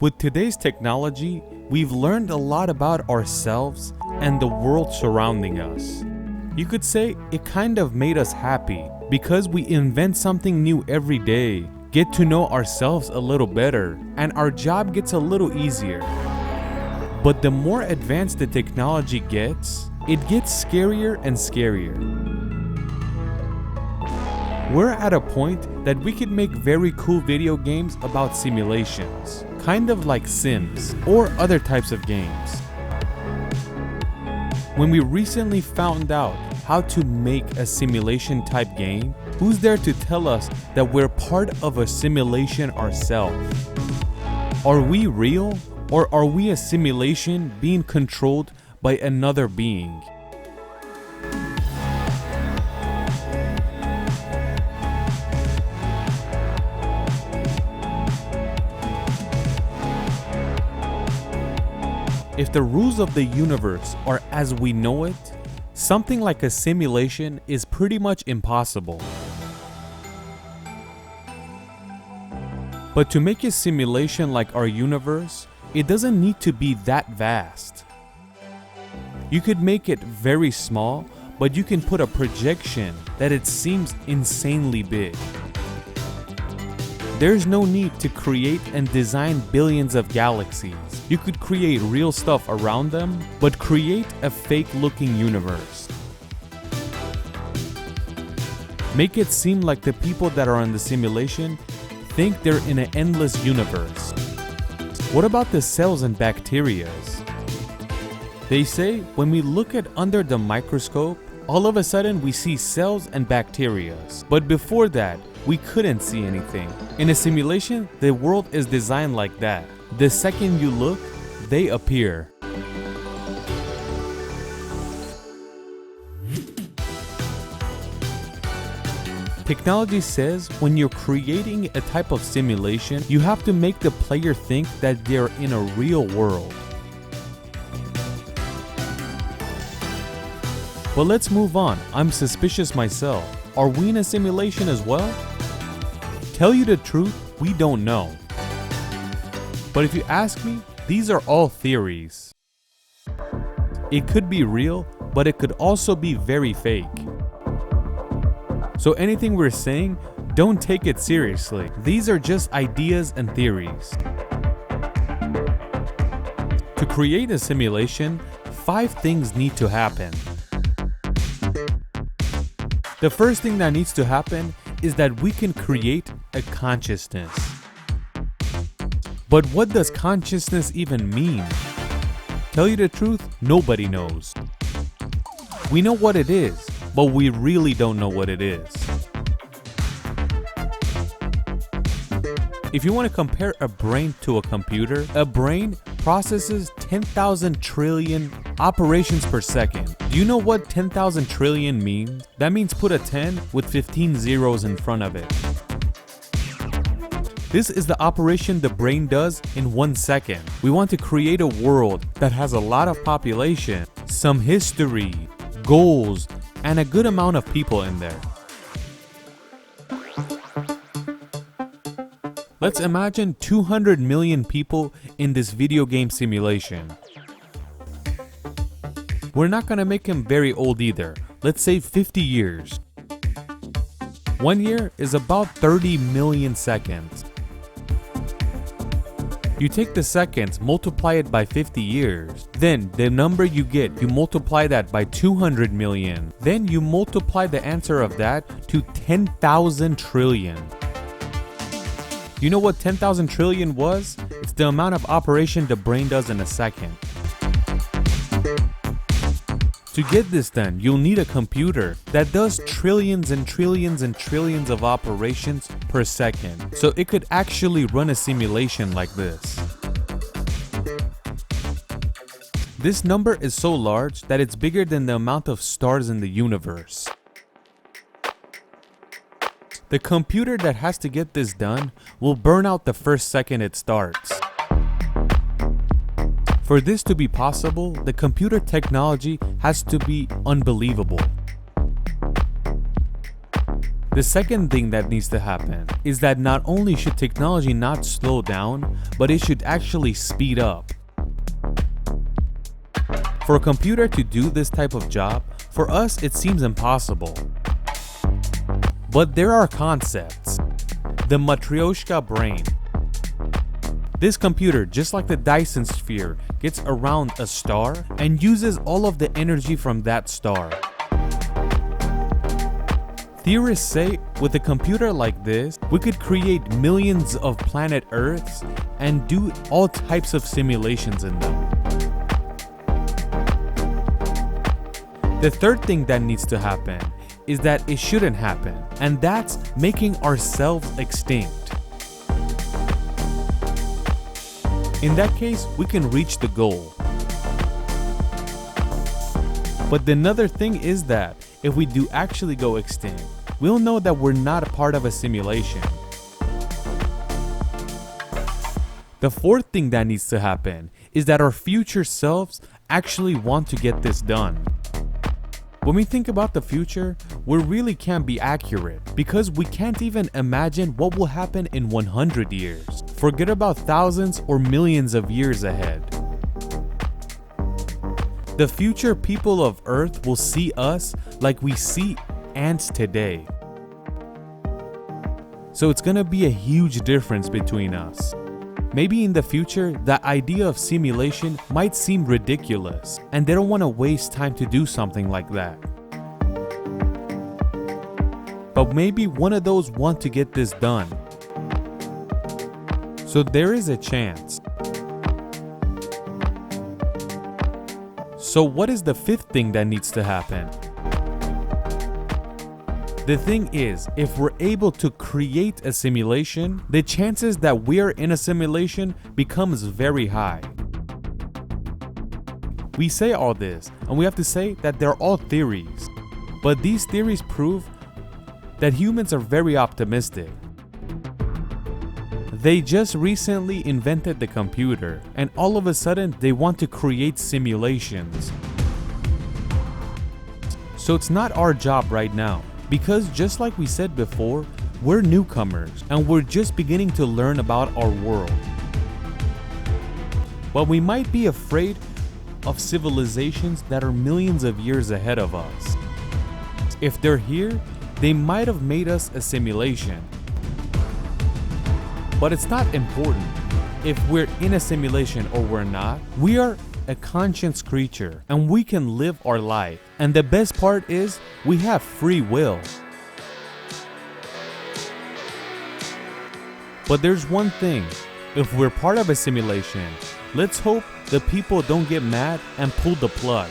With today's technology, we've learned a lot about ourselves and the world surrounding us. You could say it kind of made us happy because we invent something new every day, get to know ourselves a little better, and our job gets a little easier. But the more advanced the technology gets, it gets scarier and scarier. We're at a point that we could make very cool video games about simulations, kind of like Sims or other types of games. When we recently found out how to make a simulation type game, who's there to tell us that we're part of a simulation ourselves? Are we real, or are we a simulation being controlled by another being? If the rules of the universe are as we know it, something like a simulation is pretty much impossible. But to make a simulation like our universe, it doesn't need to be that vast. You could make it very small, but you can put a projection that it seems insanely big. There's no need to create and design billions of galaxies. You could create real stuff around them, but create a fake-looking universe. Make it seem like the people that are in the simulation think they're in an endless universe. What about the cells and bacteria? They say when we look at under the microscope, all of a sudden we see cells and bacteria. But before that, we couldn't see anything. In a simulation, the world is designed like that. The second you look, they appear. Technology says when you're creating a type of simulation, you have to make the player think that they're in a real world. But let's move on. I'm suspicious myself. Are we in a simulation as well? Tell you the truth, we don't know. But if you ask me, these are all theories. It could be real, but it could also be very fake. So anything we're saying, don't take it seriously. These are just ideas and theories. To create a simulation, 5 things need to happen. The first thing that needs to happen is that we can create a consciousness. But what does consciousness even mean? Tell you the truth, nobody knows. We know what it is, but we really don't know what it is. If you want to compare a brain to a computer, a brain processes 10,000 trillion operations per second. Do you know what 10,000 trillion means? That means put a 10 with 15 zeros in front of it. This is the operation the brain does in 1 second. We want to create a world that has a lot of population, some history, goals, and a good amount of people in there. Let's imagine 200 million people in this video game simulation. We're not gonna make them very old either. Let's say 50 years. 1 year is about 30 million seconds. You take the seconds, multiply it by 50 years. Then the number you get, you multiply that by 200 million. Then you multiply the answer of that to 10,000 trillion. You know what 10,000 trillion was? It's the amount of operation the brain does in a second. To get this done, you'll need a computer that does trillions and trillions and trillions of operations per second, so it could actually run a simulation like this. This number is so large that it's bigger than the amount of stars in the universe. The computer that has to get this done will burn out the first second it starts. For this to be possible, the computer technology has to be unbelievable. The second thing that needs to happen is that not only should technology not slow down, but it should actually speed up. For a computer to do this type of job, for us it seems impossible. But there are concepts. The Matryoshka brain. This computer, just like the Dyson sphere, gets around a star and uses all of the energy from that star. Theorists say with a computer like this, we could create millions of planet Earths and do all types of simulations in them. The third thing that needs to happen is that it shouldn't happen, and that's making ourselves extinct. In that case, we can reach the goal. But another thing is that if we do actually go extinct, we'll know that we're not a part of a simulation. The fourth thing that needs to happen is that our future selves actually want to get this done. When we think about the future, we really can't be accurate because we can't even imagine what will happen in 100 years. Forget about thousands or millions of years ahead. The future people of Earth will see us like we see ants today. So it's gonna be a huge difference between us. Maybe in the future, the idea of simulation might seem ridiculous, and they don't want to waste time to do something like that. But maybe one of those want to get this done. So there is a chance. So what is the fifth thing that needs to happen? The thing is, if we're able to create a simulation, the chances that we're in a simulation becomes very high. We say all this, and we have to say that they're all theories. But these theories prove that humans are very optimistic. They just recently invented the computer, and all of a sudden they want to create simulations. So it's not our job right now. Because just like we said before, we're newcomers and we're just beginning to learn about our world. But we might be afraid of civilizations that are millions of years ahead of us. If they're here, they might have made us a simulation. But it's not important if we're in a simulation or we're not. We are a conscious creature and we can live our life. And the best part is we have free will. But there's one thing, if we're part of a simulation, let's hope the people don't get mad and pull the plug.